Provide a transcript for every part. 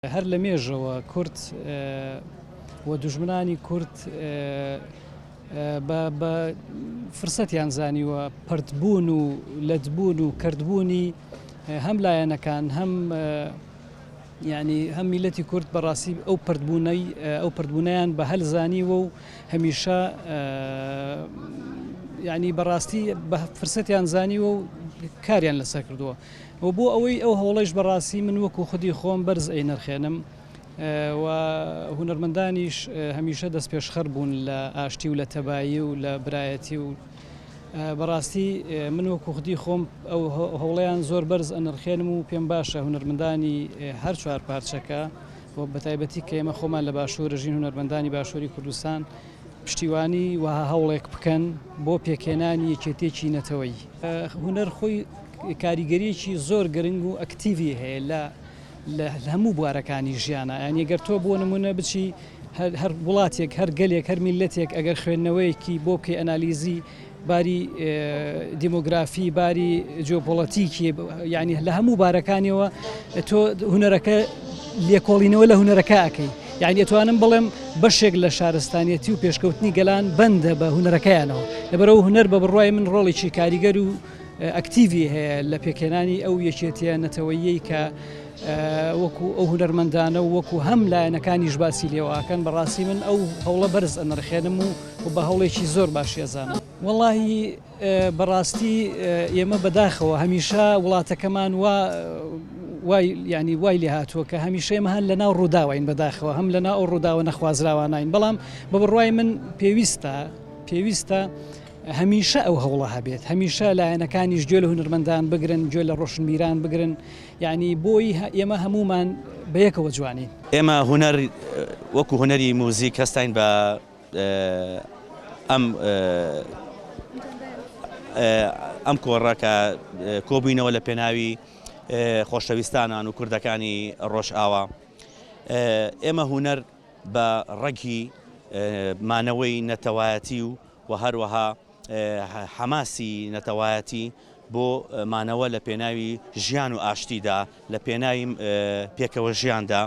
هەر لە مێژەوە کورد و دوژمنانی کورد بە فرسەتیان زانیوە پەرتبوون و لەتبوون و کردبوونی هەم لایەنەکان هەم میلەتی کورد بەڕاستی ئەو پەرتبوونەیان بە هەلزانیوە و هەمیشە بەڕاستی بە فرسەتیان زانیوە و کاریان لەسەر کردووە و بۆ ئەوەی ئەو هەوڵەش بەڕاستی من وەکو خودی خۆم بەرز نەرخێنم و هونەرمەندانیش هەمیشە دەست پێشخەر بوون لە ئاشتی و لە تەبایی و لە برایەتی و بەڕاستی من وەکو خودی خۆم ئەو هەوڵەیان زۆر بەرز ئەنرخێنم و پێم باشە هونەرمەندانی هەر چوار پارچەکە و بەتایبەتی کە ئێمە خۆمان لە باشوور ژین هونەرمەندانی باشووری کوردستان پشتیوانی و هەوڵێک بکەن بۆ پێکێنانی یەکێتێکی نەتەوەی هونەر خۆی کاریگەریەکی زۆر گرنگ و ئەکتیڤی هەیە لە هەموو بوارەکانی ژیانە یعنی ئەگەر تۆ بۆ نمونە بچی هەر وڵاتێک هەر گەلێک هەر میلەتێک ئەگەر خوێندنەوەیەکی بۆ بکەی ئەنالیزی باری دیمۆگرافی باری جیۆپۆڵەتیکی یعنی لە هەموو بارەکانیەوە تۆ هونەرەکە لێکۆڵینەوە لە هونەرەکە ئەەکەی یعنی ئەتوانم بڵێم بەشێک لە شارستانیەتی و پێشکەوتنی گەلان بەندە بە هونەرەکەیانەوە لەبەرەوە هونەر بە بڕوای من ڕۆڵێکی کاریگەر و ئەکتیڤی هەیە لە پێکێنانی ئەو یەکێتیە نەتەوەیی کە وەکو ئەو هونەرمەندانە و وەکو هەم لایەنەکانیش باسی لێواکەن بەڕاستی من ئەو هەوڵە بەرز ئەنرخێنم و بە هەوڵێکی زۆر باشیێزانم وەڵاهی بەڕاستی ئێمە بەداخەوە هەمیشە وڵاتەکەمان وای لێ هاتووە کە هەمیشە ئێمە هەن لەناو ڕووداوین بەداخەوە هەم لەناو ئەو ڕووداوە نەخوازراوانین بەڵام بە بڕوای من پێویستە هەمیشە ئەو هەوڵە هەبێت هەمیشە لایەنەکانیش گوێ لە هونەرمەندان بگرن گوێ لە ڕۆشنبیران بگرن یعنی بۆی ئێمە هەمومان بەیەکەوە جوانین ئێمە هونەر وەکو هونەری موزیک هەستین بە ئەم کۆڕەکە کۆبووینەوە لە پێناوی خۆشەویستانان و کوردەکانی ڕۆژئاوا ئێمە هونەر بە ڕەگی مانەوەی نەتەوایەتی و هەروەها حەماسی نەتەوایەتی بۆ مانەوە لە پێناوی ژیان و ئاشتیدا لە پێناوی پێکەوە ژیاندا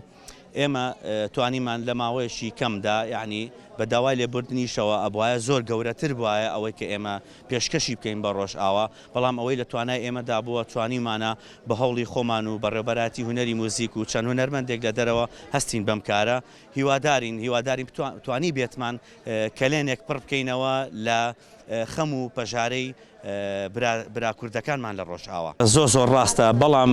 ئێمە توانیمان لە ماوەیەکی کەمدا یعنی بە داوای لێبوردنیشەوە ئەبوایە زۆر گەورەتر بواە ئەوەی کە ئێمە پێشکەشی بکەین بە ڕۆژئاوا بەڵام ئەوەی لە توانای ئێمەدا بووە توانیمانە بە هەوڵی خۆمان و بەڕێوەبەراتی هونەری موزیک و چەند هونەرمەندێک لە دەرەوە هەستین بەم کارە هیوادارین توانی بێتمان کەلێنێک پڕ بکەینەوە لە خەم و پەژارەی براکوردەکانمان لە ڕۆژئاوا زۆر ڕاستە بەڵام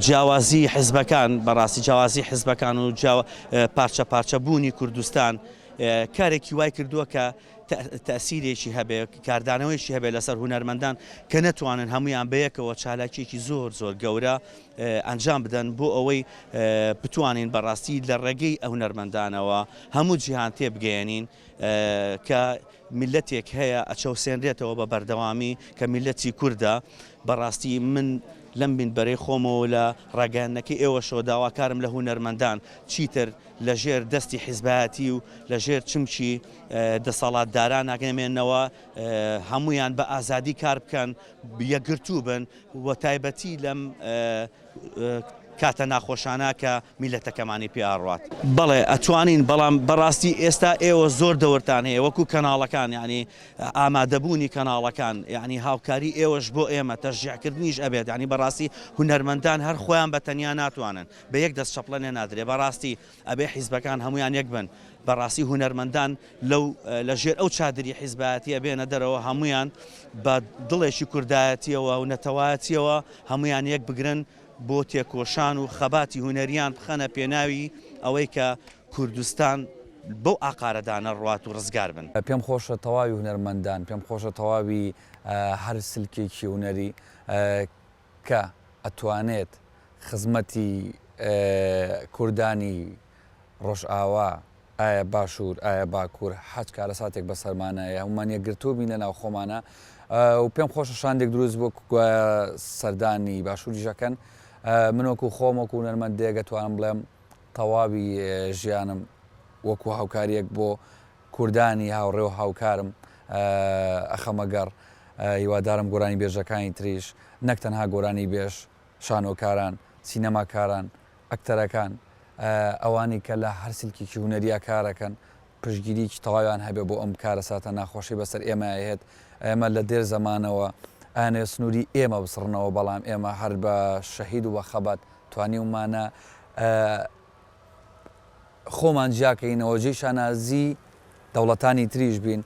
جیاوازی حیزبەکان بەڕاستی جیاوازی حیزبەکان و پارچە پارچە بوونی کوردستان کارێکی وای کردووە کە تەسیرێکی هەبێ کاردانەوەیشی هەبێ لەسەر هونەرمەندان کە نەتوانن هەمویان بەیەکەوە چالاکیێکی زۆر گەورە ئەنجام بدەن بۆ ئەوەی بتوانین بەڕاستی لە ڕێگەی ئەو هونەرمەندانەوە هەموو جیهان تێبگەێنین کە میلەتێک هەیە ئەچەوسێنرێتەوە بە بەردەوامی کە میلەتی کووردە بەڕاستی من لەم بینبەرەی خۆمەوە لە ڕاگەیاندنەکەی ئێوە شۆ داواکارم لە هونەرمەندان چیتر لە ژێر دەستی حیزبایەتی و لە ژێر چمکی دەسەڵاتداران ناگەمێنەوە هەمویان بە ئازادی کار بکەن یەکگرتوو بن و تایبەتی لەم کاتە ناخۆشانە کە میلەتەکەمانی پێ ئاڕوات بەڵێ ئەتوانین بەڵام بەڕاستی ئێستا ئێوە زۆر دەورتان هەیە وەکو کەناڵەکان یعنی ئامادەبوونی کەناڵەکان یعنی هاوکاری ئێوەش بۆ ئێمە تەشجیعکردنیش ئەبێت یعنی بەڕاستی هونەرمەندان هەر خۆیان بە تەنیا ناتوانن بە یەک دەست چەپڵەنێ نادرێ بەڕاستی ئەبێ حیزبەکان هەمویان یەک بن بەڕاستی هونەرمەندان لە ژێر ئەو چادری حیزبایەتی ئەبێنە دەرەوە هەمویان بە دڵێکی کوردایەتیەوە و نەتەوایەتیەوە هەمویان یەک بگرن بۆ تێکۆشان و خەباتی هونەریان بخەنە پێناوی ئەوەی کە کوردستان بەو ئاقارەدانە ڕوات و ڕزگار بن پێم خۆشە تەواوی هونەرمەندان پێم خۆشە تەواوی هەر سلکێکی هونەری کە ئەتوانێت خزمەتی کوردانی ڕۆژئاوا ئایا باشوور ئایا باکوور حەج کارە ساتێک بە سەرمانایە هەمومان یەکگرتوو بینە ناو خۆمانە و پێم خۆشە شاندێک دروست بۆ سەردانی باشووری ژەکەن من وەکو خۆم وەکو هونەرمەندێک دەتوانم بڵێم تەواوی ژیانم وەکو هاوکاریەک بۆ کوردانی هاوڕێ و هاوکارم ئەخەمەگەڕ هیوادارم گۆرانی بێژەکانی تریش نەک تەنها گۆرانی بێژ شانۆکاران سینەماکاران ئەکتەرەکان ئەوانی کە لە هەر سلکێکی هوەریە کارەکەن پشتگیریی تەواویان هەبێ بۆ ئەم کارە ساتە ناخۆشی بەسەر ئێمە هێت ئێمە لە دێر زەمانەوە ئەنێ سنووری ئێمە بسڕنەوە بەڵام ئێمە هەر بە شەهید و بە خەبات توانیومانە خۆمان جیاکەینەوە جێی شانازی دەوڵەتانی تریش بین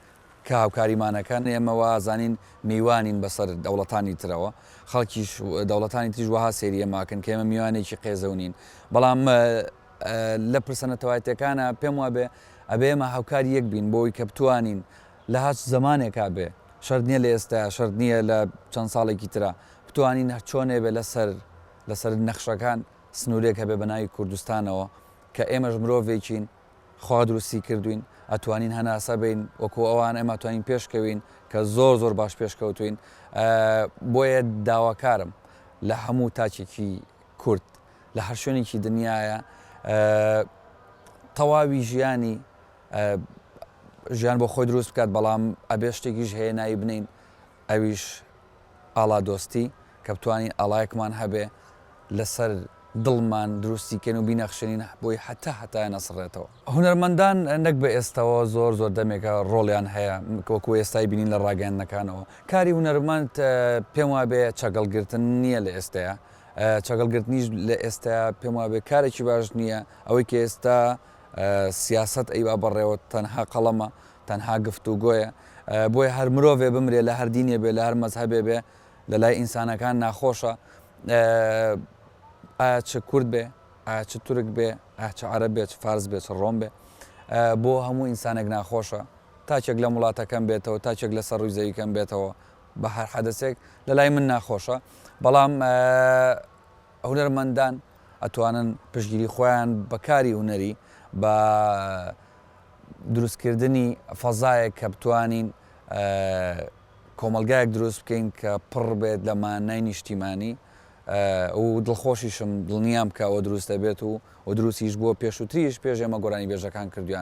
کە هاوکاریمانەکان ئێمەوە زانین میوانین بەسەر دەوڵەتانی ترەوە خەڵکیش دەوڵەتانی تریش وها سێری ئێماکەن کە ئێمە میوانێکی قێزەونین بەڵام لە پرسەنەتەوایەتەکانە پێم وابێ ئەبێ ئێمە هاوکاری یەک بین بۆی کە بتوانین لە هەچ زمانێکا بێ شەرت نییە لە ئێستا شەرت نییە لە چەند ساڵێکی ترە بتوانین هەر چۆنێ بێ لەسەر نەخشەکان سنوورێک هەبێ بە ناوی کوردستانەوە کە ئێمەش مرۆڤێکین خوا دروستی کردوین ئەتوانین هەناسە بین وەکو ئەوان ئێمە توانین پێشکەوین کە زۆر باش پێشکەوتوین بۆیە داواکارم لە هەموو تاچێکی کورد لە هەر شوێنێکی دنیاە تەواوی ژیانی ژیان بۆ خۆی دروست بکات بەڵام ئەبێ شتێکیش هەیە نایی بنین ئەویش ئاڵا دۆستی کە بتوانین ئاڵایەکمان هەبێ لەسەر دڵمان دروستیکەن و بینەخشێنین بۆی هەتایە نەسڕێتەوە هونەرمەندان نەک بە ئێستاەوە زۆر دەمێکە ڕۆڵیان هەیە وەکو ئێستای بینین لە ڕاگەیاندنەکانەوە کاری هونەرمەند پێم وابێ چەگەڵگرتن نییە لە ئێستەیە چەگەڵگرتنیش لە ئێستا پێم وابێ کارێکی باش نییە ئەوەی کە ئێستا سیاست ئەیوا بەڕێوە تەنها قەڵەمە تەنها گفتوگۆیە بۆی هەر مرۆڤێ بمرێ لە هەر دینێ بێ لە هەر مەزهەبێ بێ لە لای ئینسانەکان ناخۆشە ئایا چ کورد بێ ئایا چ تورک بێ ئایا چ عەرەب بێ چ فارس بێ چ ڕۆم بێ بۆ هەموو ئینسانێک ناخۆشە تاچێک لە وڵاتەکەم بێتەوە تاچێک لە سەر ڕووی زەویکەم بێتەوە بە هەر حەدەسێک لە لای من ناخۆشە بەڵام هونەرمەندان ئەتوانن پشتگیری خۆیان بەکاری هونەری بە دروستکردنی فەزایەک کە بتوانین کۆمەلگایەک دروست بکەین کە پڕ بێت لە مانای نیشتیمانی و دڵخۆشیشم دڵنیام کە ئەوە دروستە بێت و دروستیش بووە پێش و تریش پێش ئێمە گۆرانی بێژەکان کردویان